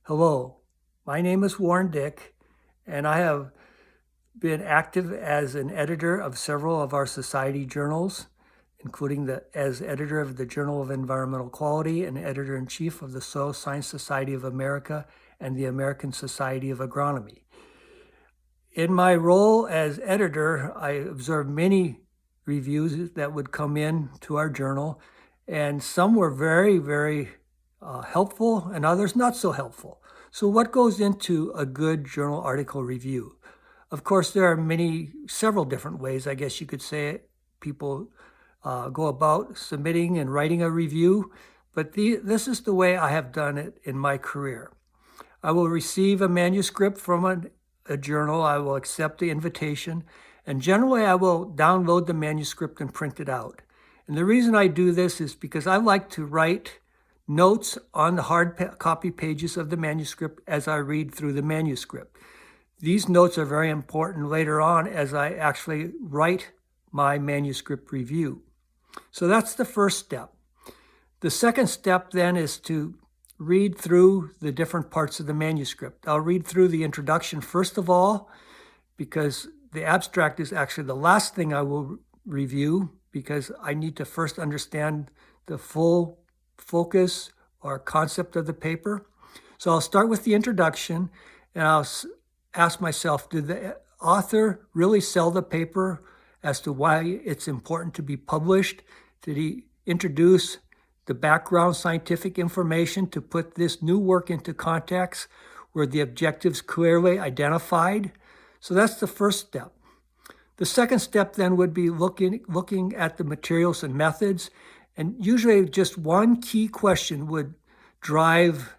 Hello, my name is Warren Dick, and I have been active as an editor of several of our society journals, including as editor of the Journal of Environmental Quality and editor-in-chief of the Soil Science Society of America and the American Society of Agronomy. In my role as editor, I observed many reviews that would come in to our journal, and some were very helpful and others not so helpful. So what goes into a good journal article review? Of course, there are several different ways, I guess you could say, people go about submitting and writing a review, but this is the way I have done it in my career. I will receive a manuscript from a journal, I will accept the invitation, and generally I will download the manuscript and print it out. And the reason I do this is because I like to write notes on the hard copy pages of the manuscript as I read through the manuscript. These notes are very important later on as I actually write my manuscript review. So that's the first step. The second step then is to read through the different parts of the manuscript. I'll read through the introduction first of all, because the abstract is actually the last thing I will review, because I need to first understand the full focus or concept of the paper. So I'll start with the introduction, and I'll ask myself, did the author really sell the paper as to why it's important to be published? Did he introduce the background scientific information to put this new work into context where the objectives clearly identified? So that's the first step. The second step then would be looking at the materials and methods, and usually just one key question would drive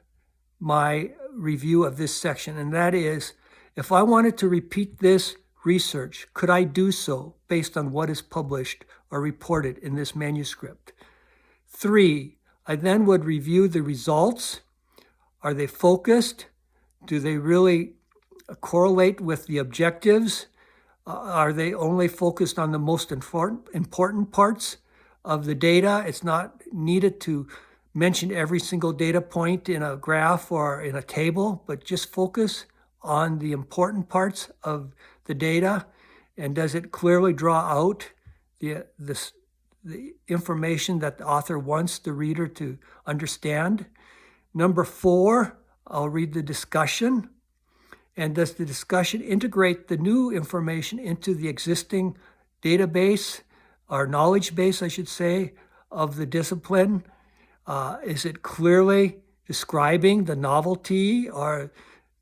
my review of this section, and that is, if I wanted to repeat this research, could I do so based on what is published or reported in this manuscript? 3, I then would review the results. Are they focused? Do they really correlate with the objectives? Are they only focused on the most important parts of the data? It's not needed to mention every single data point in a graph or in a table, but just focus on the important parts of the data. And does it clearly draw out the information that the author wants the reader to understand? Number 4, I'll read the discussion. And does the discussion integrate the new information into the existing database, or knowledge base, I should say, of the discipline? Is it clearly describing the novelty or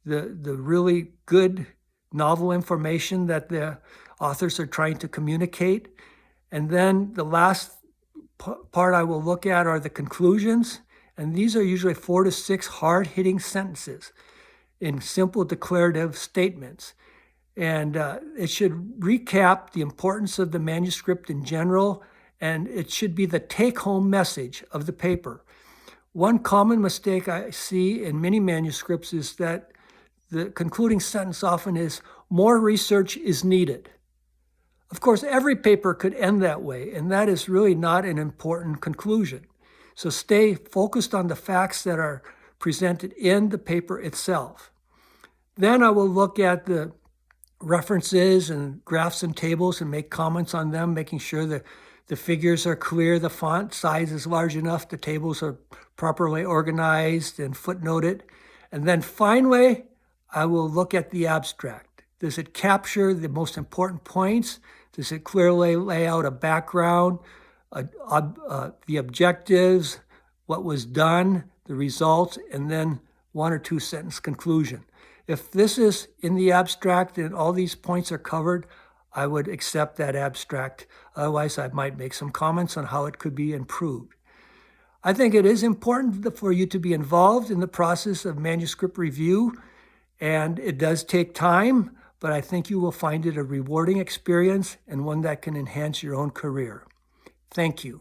the really good novel information that the authors are trying to communicate? And then the last part I will look at are the conclusions. And these are usually 4 to 6 hard-hitting sentences in simple declarative statements. And it should recap the importance of the manuscript in general, and it should be the take-home message of the paper. One common mistake I see in many manuscripts is that the concluding sentence often is, "More research is needed." Of course, every paper could end that way, and that is really not an important conclusion. So stay focused on the facts that are presented in the paper itself. Then I will look at the references and graphs and tables and make comments on them, making sure that the figures are clear, the font size is large enough, the tables are properly organized and footnoted. And then finally, I will look at the abstract. Does it capture the most important points? Does it clearly lay out a background, the objectives, what was done, the results, and then 1 or 2 sentence conclusion? If this is in the abstract and all these points are covered, I would accept that abstract. Otherwise, I might make some comments on how it could be improved. I think it is important for you to be involved in the process of manuscript review, and it does take time, but I think you will find it a rewarding experience and one that can enhance your own career. Thank you.